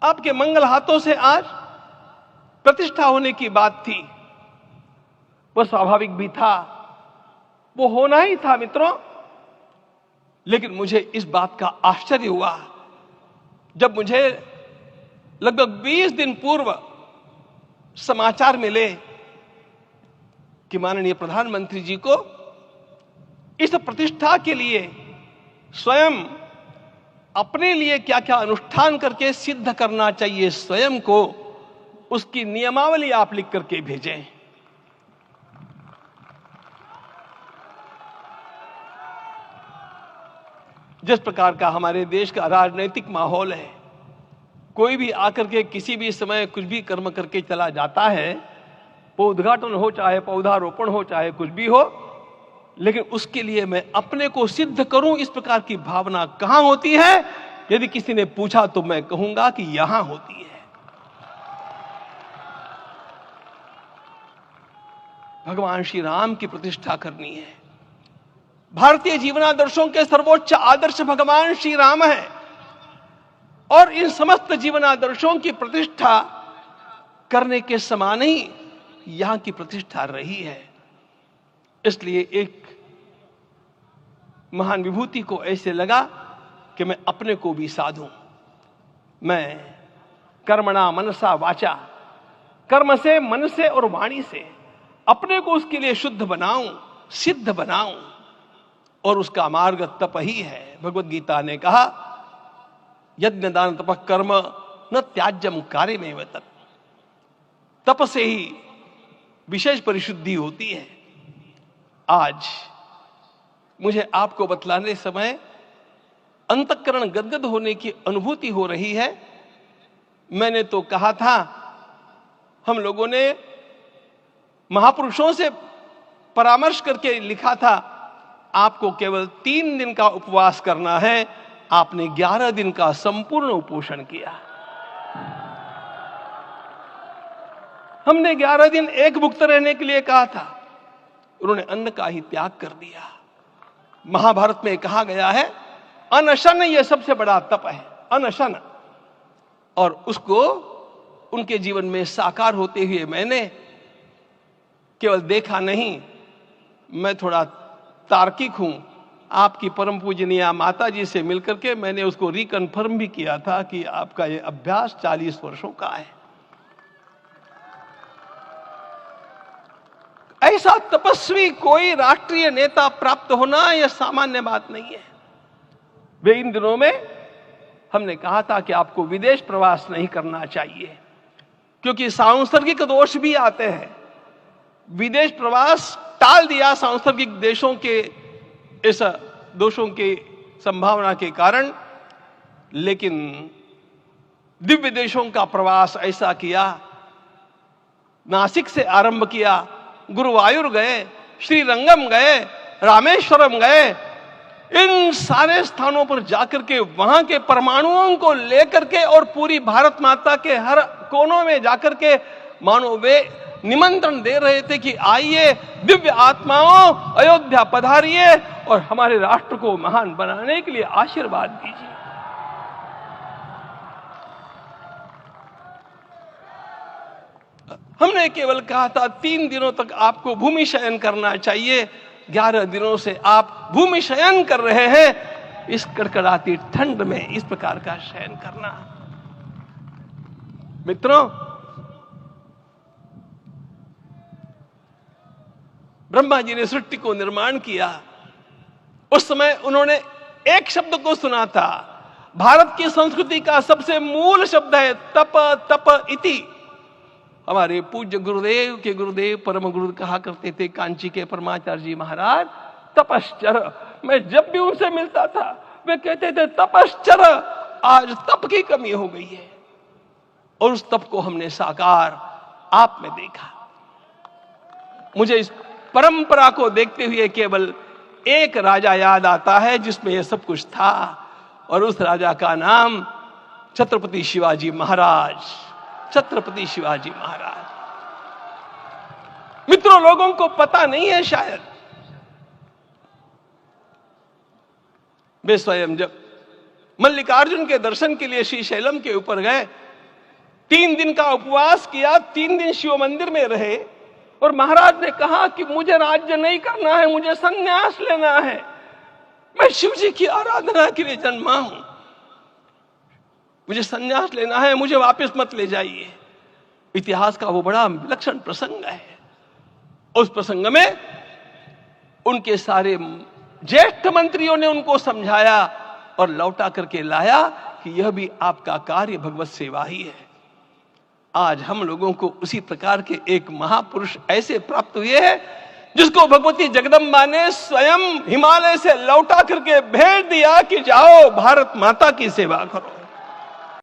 आपके मंगल हाथों से आज प्रतिष्ठा होने की बात थी, वह स्वाभाविक भी था, वो होना ही था मित्रों। लेकिन मुझे इस बात का आश्चर्य हुआ जब मुझे लगभग 20 दिन पूर्व समाचार मिले कि माननीय प्रधानमंत्री जी को इस प्रतिष्ठा के लिए स्वयं अपने लिए क्या क्या अनुष्ठान करके सिद्ध करना चाहिए स्वयं को, उसकी नियमावली आप लिख करके भेजें। जिस प्रकार का हमारे देश का राजनीतिक माहौल है, कोई भी आकर के किसी भी समय कुछ भी कर्म करके चला जाता है, वो उद्घाटन हो चाहे पौधारोपण हो चाहे कुछ भी हो, लेकिन उसके लिए मैं अपने को सिद्ध करूं, इस प्रकार की भावना कहां होती है? यदि किसी ने पूछा तो मैं कहूंगा कि यहां होती है। भगवान श्री राम की प्रतिष्ठा करनी है। भारतीय जीवनादर्शों के सर्वोच्च आदर्श भगवान श्री राम है और इन समस्त जीवनादर्शों की प्रतिष्ठा करने के समान ही यहां की प्रतिष्ठा रही है। इसलिए एक महान विभूति को ऐसे लगा कि मैं अपने को भी साधूं। मैं कर्मणा मनसा वाचा, कर्म से, मन से और वाणी से अपने को उसके लिए शुद्ध बनाऊं, सिद्ध बनाऊं, और उसका मार्ग तप ही है। भगवत गीता ने कहा, यज्ञ दान तप कर्म न त्याज्यम कार्य में तत्। तप से ही विशेष परिशुद्धि होती है। आज मुझे आपको बतलाने समय अंतःकरण गदगद होने की अनुभूति हो रही है। मैंने तो कहा था, हम लोगों ने महापुरुषों से परामर्श करके लिखा था, आपको केवल 3 दिन का उपवास करना है। आपने 11 दिन का संपूर्ण उपोषण किया। हमने 11 दिन एक भुक्त रहने के लिए कहा था, उन्होंने अन्न का ही त्याग कर दिया। महाभारत में कहा गया है, अनशन यह सबसे बड़ा तप है, अनशन। और उसको उनके जीवन में साकार होते हुए मैंने केवल देखा नहीं, मैं थोड़ा तार्किक हूं। आपकी परम पूजनीय माता जी से मिलकर के मैंने उसको रिकन्फर्म भी किया था कि आपका यह अभ्यास 40 वर्षों का है। ऐसा तपस्वी कोई राष्ट्रीय नेता प्राप्त होना यह सामान्य बात नहीं है। वे इन दिनों में हमने कहा था कि आपको विदेश प्रवास नहीं करना चाहिए, क्योंकि सांसर्गिक दोष भी आते हैं। विदेश प्रवास टाल दिया सांसर्गिक देशों के इस दोषों की संभावना के कारण, लेकिन दिव्य देशों का प्रवास ऐसा किया। नासिक से आरंभ किया, गुरुवायूर गए, श्रीरंगम गए, रामेश्वरम गए। इन सारे स्थानों पर जाकर के वहां के परमाणुओं को लेकर के और पूरी भारत माता के हर कोनों में जाकर के मानो वे निमंत्रण दे रहे थे कि आइए दिव्य आत्माओं, अयोध्या पधारिए और हमारे राष्ट्र को महान बनाने के लिए आशीर्वाद दीजिए। हमने केवल कहा था 3 दिनों तक आपको भूमि शयन करना चाहिए। 11 दिनों से आप भूमि शयन कर रहे हैं। इस कड़कड़ाती ठंड में इस प्रकार का शयन करना, मित्रों, ब्रह्मा जी ने सृष्टि को निर्माण किया। उस समय उन्होंने एक शब्द को सुना था। भारत की संस्कृति का सबसे मूल शब्द है तप, तप इति। हमारे पूज्य गुरुदेव के गुरुदेव परम गुरु कहा करते थे, कांची के परमाचार्य जी महाराज, तपश्चर। मैं जब भी उनसे मिलता था वे कहते थे तपश्चर। आज तप की कमी हो गई है और उस तप को हमने साकार आप में देखा। मुझे इस परंपरा को देखते हुए केवल एक राजा याद आता है जिसमें यह सब कुछ था, और उस राजा का नाम छत्रपति शिवाजी महाराज। छत्रपति शिवाजी महाराज। मित्रों, लोगों को पता नहीं है शायद, वे स्वयं जब मल्लिकार्जुन के दर्शन के लिए श्रीशैलम के ऊपर गए 3 दिन का उपवास किया, 3 दिन शिव मंदिर में रहे और महाराज ने कहा कि मुझे राज्य नहीं करना है, मुझे संन्यास लेना है, मैं शिव जी की आराधना के लिए जन्मा हूं, मुझे संन्यास लेना है, मुझे वापस मत ले जाइए। इतिहास का वो बड़ा विलक्षण प्रसंग है। उस प्रसंग में उनके सारे ज्येष्ठ मंत्रियों ने उनको समझाया और लौटा करके लाया कि यह भी आपका कार्य भगवत सेवा ही है। आज हम लोगों को उसी प्रकार के एक महापुरुष ऐसे प्राप्त हुए हैं जिसको भगवती जगदम्बा ने स्वयं हिमालय से लौटा करके भेज दिया कि जाओ भारत माता की सेवा करो।